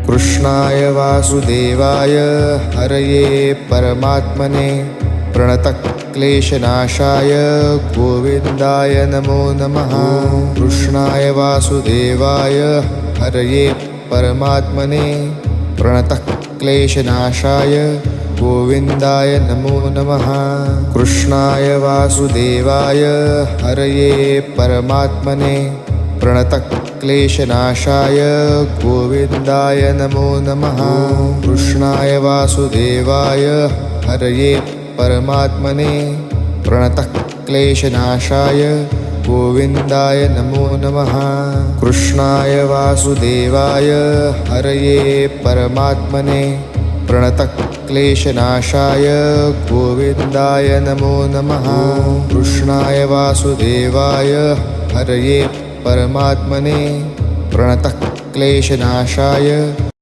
कृष्णाय वासुदेवाय हरये परमात्मने प्रणतक्लेशनाशाय गोविन्दाय नमो नमः। कृष्णाय वासुदेवाय हरये परमात्मने प्रणतक्लेशनाशाय गोविन्दाय नमो नमः। कृष्णाय वासुदेवाय हरये परमात्मने प्रणतक्लेशनाशाय गोविन्दाय नमो नमः। कृष्णाय वासुदेवाय हरये परमात्मने प्रणतक्लेशनाशाय गोविन्दाय नमो नमः। कृष्णाय वासुदेवाय हरये परमात्मने प्रणतक्लेशनाशाय गोविन्दाय नमो नमः। कृष्णाय वासुदेवाय हरये परमात्मने प्रणतक्लेशनाशाय